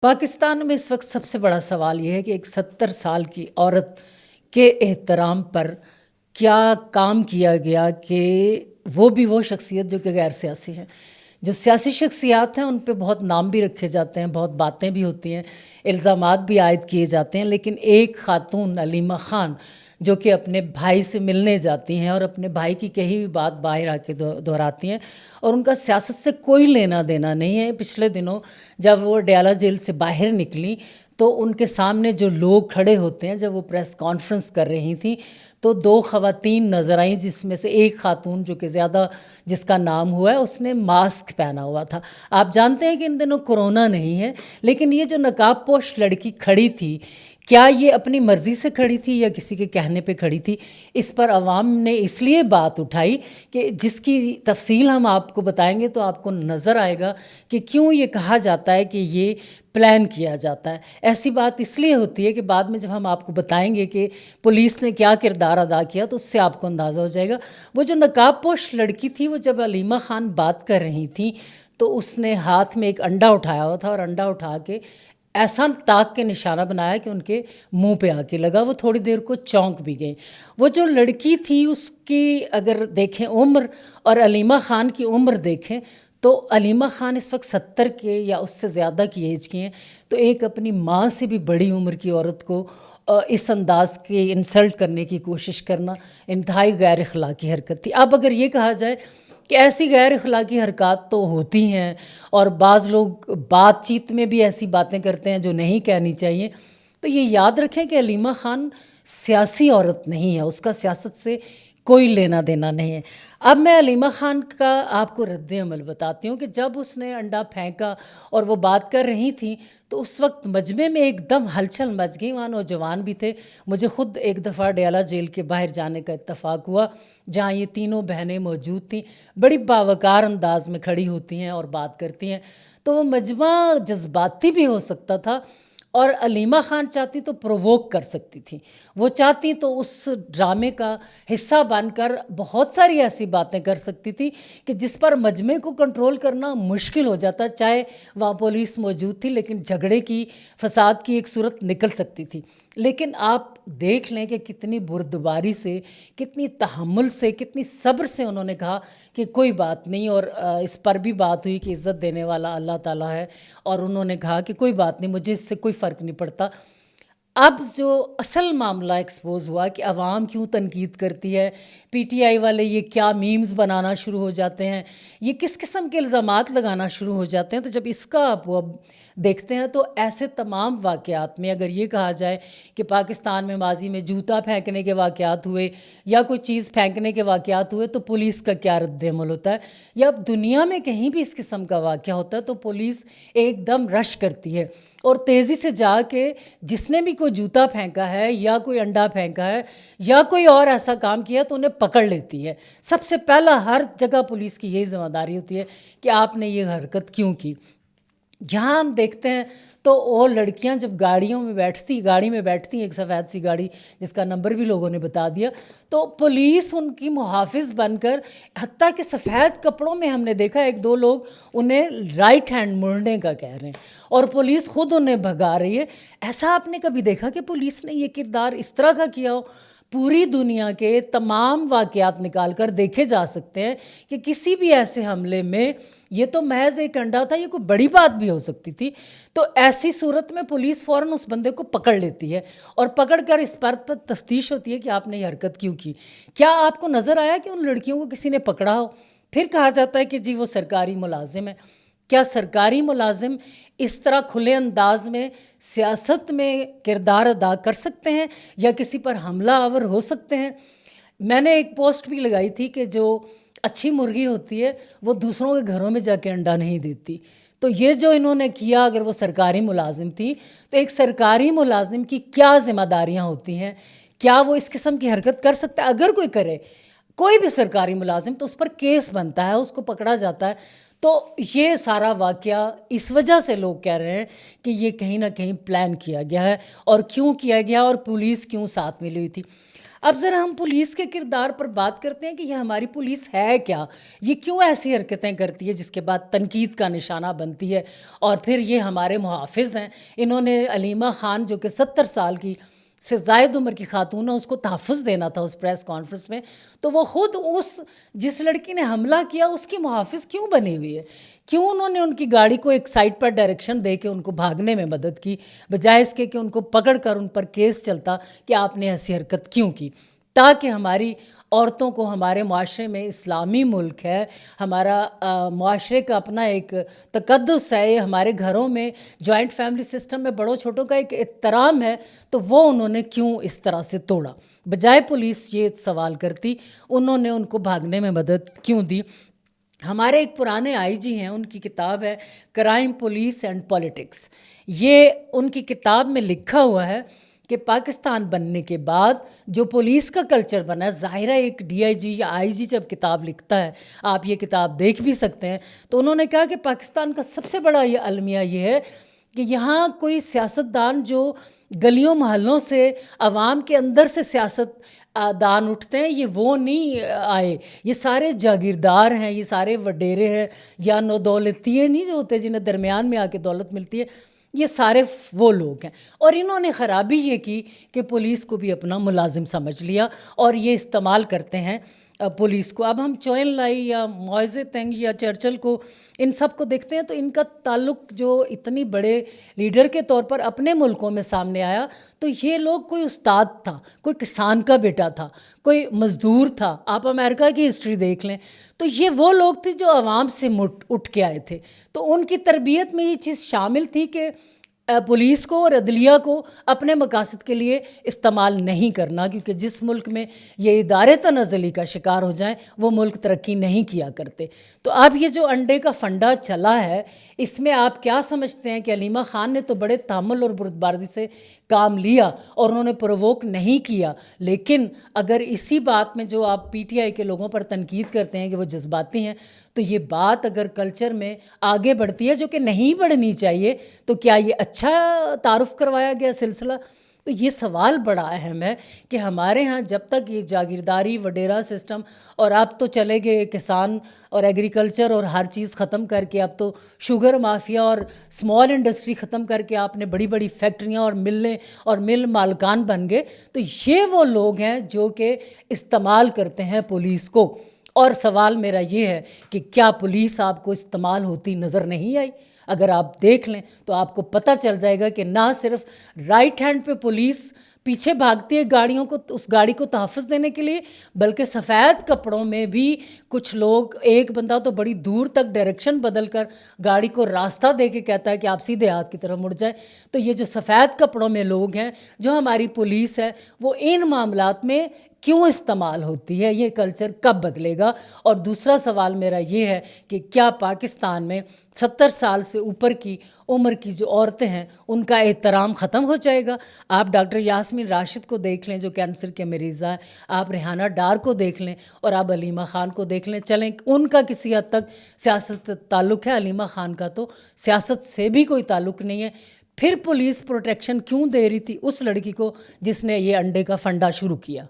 पाकिस्तान में इस वक्त सबसे बड़ा सवाल ये है कि एक 70 साल की औरत के एहतराम पर क्या काम किया गया कि वो शख्सियत जो कि गैर सियासी हैं। जो सियासी शख्सियात हैं उन पे बहुत नाम भी रखे जाते हैं, बहुत बातें भी होती हैं, इल्ज़ामात भी आयद किए जाते हैं, लेकिन एक खातून अलीमा ख़ान जो कि अपने भाई से मिलने जाती हैं और अपने भाई की कही हुई बात बाहर आके दोहराती हैं और उनका सियासत से कोई लेना देना नहीं है। पिछले दिनों जब वो डयाला जेल से बाहर निकली तो उनके सामने जो लोग खड़े होते हैं, जब वो प्रेस कॉन्फ्रेंस कर रही थी तो दो ख़वातीन नज़र आईं, जिसमें से एक खातून जो कि ज़्यादा जिसका नाम हुआ है उसने मास्क पहना हुआ था। आप जानते हैं कि इन दिनों कोरोना नहीं है, लेकिन ये जो नकाब पोश लड़की खड़ी थी, क्या ये अपनी मर्ज़ी से खड़ी थी या किसी के कहने पे खड़ी थी? इस पर अवाम ने इसलिए बात उठाई कि जिसकी तफसील हम आपको बताएंगे तो आपको नज़र आएगा कि क्यों ये कहा जाता है कि ये प्लान किया जाता है। ऐसी बात इसलिए होती है कि बाद में जब हम आपको बताएंगे कि पुलिस ने क्या किरदार अदा किया तो उससे आपको अंदाज़ा हो जाएगा। वो जो नकाब पोश लड़की थी, वो जब अलीमा ख़ान बात कर रही थी तो उसने हाथ में एक अंडा उठाया हुआ था और अंडा उठा के ऐसा ताक के निशाना बनाया कि उनके मुंह पे आके लगा। वो थोड़ी देर को चौंक भी गई। वो जो लड़की थी उसकी अगर देखें उम्र और अलीमा ख़ान की उम्र देखें तो अलीमा ख़ान इस वक्त 70 के या उससे ज़्यादा की एज की हैं। तो एक अपनी माँ से भी बड़ी उम्र की औरत को इस अंदाज के इंसल्ट करने की कोशिश करना इंतहाई गैर अखलाकी हरकत थी। अब अगर ये कहा जाए कि ऐसी गैर अखलाकी हरकत तो होती हैं और बाज़ लोग बातचीत में भी ऐसी बातें करते हैं जो नहीं कहनी चाहिए, तो ये याद रखें कि अलीमा ख़ान सियासी औरत नहीं है, उसका सियासत से कोई लेना देना नहीं है। अब मैं अलीमा ख़ान का आपको रद्द अमल बताती हूँ कि जब उसने अंडा फेंका और वो बात कर रही थी तो उस वक्त मजमे में एकदम हलचल मच गई। वहाँ नौजवान भी थे। मुझे ख़ुद एक दफ़ा डयाला जेल के बाहर जाने का इत्तफ़ाक़ हुआ जहाँ ये तीनों बहनें मौजूद थीं। बड़ी बावकार अंदाज में खड़ी होती हैं और बात करती हैं, तो वो मजमा जज्बाती भी हो सकता था और अलीमा ख़ान चाहती तो प्रोवोक कर सकती थी। वो चाहती तो उस ड्रामे का हिस्सा बनकर बहुत सारी ऐसी बातें कर सकती थी कि जिस पर मजमे को कंट्रोल करना मुश्किल हो जाता। चाहे वहाँ पुलिस मौजूद थी, लेकिन झगड़े की, फसाद की एक सूरत निकल सकती थी। लेकिन आप देख लें कि कितनी बुर्दबारी से, कितनी तहम्मुल से, कितनी सब्र से उन्होंने कहा कि कोई बात नहीं। और इस पर भी बात हुई कि इज़्ज़त देने वाला अल्लाह ताला है, और उन्होंने कहा कि कोई बात नहीं, मुझे इससे कोई फ़र्क नहीं पड़ता। अब जो असल मामला एक्सपोज हुआ कि अवाम क्यों तनकीद करती है, पीटीआई वाले ये क्या मीम्स बनाना शुरू हो जाते हैं, ये किस किस्म के इल्ज़ामात लगाना शुरू हो जाते हैं, तो जब इसका आप अब देखते हैं तो ऐसे तमाम वाक़यात में अगर ये कहा जाए कि पाकिस्तान में माजी में जूता फेंकने के वाक़यात हुए या कोई चीज़ फेंकने के वाक़यात हुए तो पुलिस का क्या रद्द-ए-अमल होता है, या अब दुनिया में कहीं भी इस किस्म का वाक़या होता है तो पुलिस एकदम रश करती है और तेज़ी से जाके जिसने भी कोई जूता फेंका है या कोई अंडा फेंका है या कोई और ऐसा काम किया तो उन्हें पकड़ लेती है। सबसे पहला हर जगह पुलिस की यही ज़िम्मेदारी होती है कि आपने ये हरकत क्यों की। जहाँ हम देखते हैं तो वो लड़कियां जब गाड़ी में बैठती एक सफ़ेद सी गाड़ी जिसका नंबर भी लोगों ने बता दिया, तो पुलिस उनकी मुहाफ़िज़ बनकर, हत्ता कि सफ़ेद कपड़ों में हमने देखा एक दो लोग उन्हें राइट हैंड मुड़ने का कह रहे हैं और पुलिस खुद उन्हें भगा रही है। ऐसा आपने कभी देखा कि पुलिस ने ये किरदार इस तरह का किया हो? पूरी दुनिया के तमाम वाक़यात निकाल कर देखे जा सकते हैं कि किसी भी ऐसे हमले में ये तो महज एक अंडा था, ये कोई बड़ी बात भी हो सकती थी। तो ऐसी सूरत में पुलिस फ़ौरन उस बंदे को पकड़ लेती है और पकड़ कर इस बात पर तफ्तीश होती है कि आपने ये हरकत क्यों की। क्या आपको नज़र आया कि उन लड़कियों को किसी ने पकड़ा हो? फिर कहा जाता है कि जी वो सरकारी मुलाजिम है। क्या सरकारी मुलाजिम इस तरह खुले अंदाज में सियासत में किरदार अदा कर सकते हैं या किसी पर हमला आवर हो सकते हैं? मैंने एक पोस्ट भी लगाई थी कि जो अच्छी मुर्गी होती है वो दूसरों के घरों में जाके अंडा नहीं देती। तो ये जो इन्होंने किया, अगर वो सरकारी मुलाजिम थी तो एक सरकारी मुलाजिम की क्या ज़िम्मेदारियाँ होती हैं? क्या वो इस किस्म की हरकत कर सकता है? अगर कोई करे, कोई भी सरकारी मुलाजिम, तो उस पर केस बनता है, उसको पकड़ा जाता है। तो ये सारा वाक़या इस वजह से लोग कह रहे हैं कि ये कहीं ना कहीं प्लान किया गया है। और क्यों किया गया और पुलिस क्यों साथ मिली हुई थी? اب ذرا ہم پولیس کے کردار پر بات کرتے ہیں کہ یہ ہماری پولیس ہے کیا، یہ کیوں ایسی حرکتیں کرتی ہے جس کے بعد تنقید کا نشانہ بنتی ہے. اور پھر یہ ہمارے محافظ ہیں، انہوں نے علیمہ خان جو کہ 70 سال کی سے زائد عمر کی خاتون ہے، اس کو تحفظ دینا تھا اس پریس کانفرنس میں، تو وہ خود جس لڑکی نے حملہ کیا اس کی محافظ کیوں بنی ہوئی ہے؟ کیوں انہوں نے ان کی گاڑی کو ایک سائٹ پر ڈائریکشن دے کے ان کو بھاگنے میں مدد کی، بجائے اس کے کہ ان کو پکڑ کر ان پر کیس چلتا کہ آپ نے ایسی حرکت کیوں کی؟ تاکہ ہماری عورتوں کو، ہمارے معاشرے میں اسلامی ملک ہے، ہمارا معاشرے کا اپنا ایک تقدس ہے، ہمارے گھروں میں جوائنٹ فیملی سسٹم میں بڑوں چھوٹوں کا ایک احترام ہے، تو وہ انہوں نے کیوں اس طرح سے توڑا؟ بجائے پولیس یہ سوال کرتی، انہوں نے ان کو بھاگنے میں مدد کیوں دی؟ ہمارے ایک پرانے آئی جی ہیں، ان کی کتاب ہے کرائم پولیس اینڈ پولیٹکس. یہ ان کی کتاب میں لکھا ہوا ہے کہ پاکستان بننے کے بعد جو پولیس کا کلچر بنا ہے، ظاہرہ ایک ڈی آئی جی یا آئی جی جب کتاب لکھتا ہے، آپ یہ کتاب دیکھ بھی سکتے ہیں، تو انہوں نے کہا کہ پاکستان کا سب سے بڑا یہ المیہ یہ ہے کہ یہاں کوئی سیاستدان جو گلیوں محلوں سے عوام کے اندر سے سیاست دان اٹھتے ہیں، یہ وہ نہیں آئے، یہ سارے جاگیردار ہیں، یہ سارے وڈیرے ہیں، یا نو دولتیے نہیں جو ہوتے جنہیں درمیان میں آ کے دولت ملتی ہے، یہ سارے وہ لوگ ہیں. اور انہوں نے خرابی یہ کی کہ پولیس کو بھی اپنا ملازم سمجھ لیا اور یہ استعمال کرتے ہیں پولیس کو. اب ہم چوئن لائی یا معزے تنگ یا چرچل کو، ان سب کو دیکھتے ہیں تو ان کا تعلق جو اتنی بڑے لیڈر کے طور پر اپنے ملکوں میں سامنے آیا، تو یہ لوگ کوئی استاد تھا، کوئی کسان کا بیٹا تھا، کوئی مزدور تھا. آپ امریکہ کی ہسٹری دیکھ لیں تو یہ وہ لوگ تھے جو عوام سے اٹھ کے آئے تھے. تو ان کی تربیت میں یہ چیز شامل تھی کہ پولیس کو اور عدلیہ کو اپنے مقاصد کے لیے استعمال نہیں کرنا، کیونکہ جس ملک میں یہ ادارے تنزلی کا شکار ہو جائیں وہ ملک ترقی نہیں کیا کرتے. تو اب یہ جو انڈے کا فنڈا چلا ہے، اس میں آپ کیا سمجھتے ہیں کہ علیمہ خان نے تو بڑے تحمل اور بردباری سے کام لیا اور انہوں نے پرووک نہیں کیا، لیکن اگر اسی بات میں جو آپ پی ٹی آئی کے لوگوں پر تنقید کرتے ہیں کہ وہ جذباتی ہیں، تو یہ بات اگر کلچر میں آگے بڑھتی ہے جو کہ نہیں بڑھنی چاہیے، تو کیا یہ اچھا تعارف کروایا گیا سلسلہ؟ تو یہ سوال بڑا اہم ہے کہ ہمارے ہاں جب تک یہ جاگیرداری وڈیرا سسٹم، اور اب تو چلے گئے کسان اور ایگریکلچر اور ہر چیز ختم کر کے اب تو شوگر مافیا اور اسمال انڈسٹری ختم کر کے آپ نے بڑی بڑی فیکٹریاں اور ملیں اور مل مالکان بن گئے، تو یہ وہ لوگ ہیں جو کہ استعمال کرتے ہیں پولیس کو. اور سوال میرا یہ ہے کہ کیا پولیس آپ کو استعمال ہوتی نظر نہیں آئی؟ اگر آپ دیکھ لیں تو آپ کو پتہ چل جائے گا کہ نہ صرف رائٹ ہینڈ پہ پولیس پیچھے بھاگتی ہے گاڑیوں کو، اس گاڑی کو تحفظ دینے کے لیے، بلکہ سفید کپڑوں میں بھی کچھ لوگ، ایک بندہ تو بڑی دور تک ڈائریکشن بدل کر گاڑی کو راستہ دے کے کہتا ہے کہ آپ سیدھے ہاتھ کی طرف مڑ جائیں. تو یہ جو سفید کپڑوں میں لوگ ہیں، جو ہماری پولیس ہے، وہ ان معاملات میں کیوں استعمال ہوتی ہے؟ یہ کلچر کب بدلے گا؟ اور دوسرا سوال میرا یہ ہے کہ کیا پاکستان میں 70 سال سے اوپر کی عمر کی جو عورتیں ہیں ان کا احترام ختم ہو جائے گا؟ آپ ڈاکٹر یاسمین راشد کو دیکھ لیں جو کینسر کے مریضہ ہیں، آپ ریحانہ ڈار کو دیکھ لیں، اور آپ علیمہ خان کو دیکھ لیں. چلیں ان کا کسی حد تک سیاست تعلق ہے، علیمہ خان کا تو سیاست سے بھی کوئی تعلق نہیں ہے. پھر پولیس پروٹیکشن کیوں دے رہی تھی اس لڑکی کو جس نے یہ انڈے کا فنڈا شروع کیا؟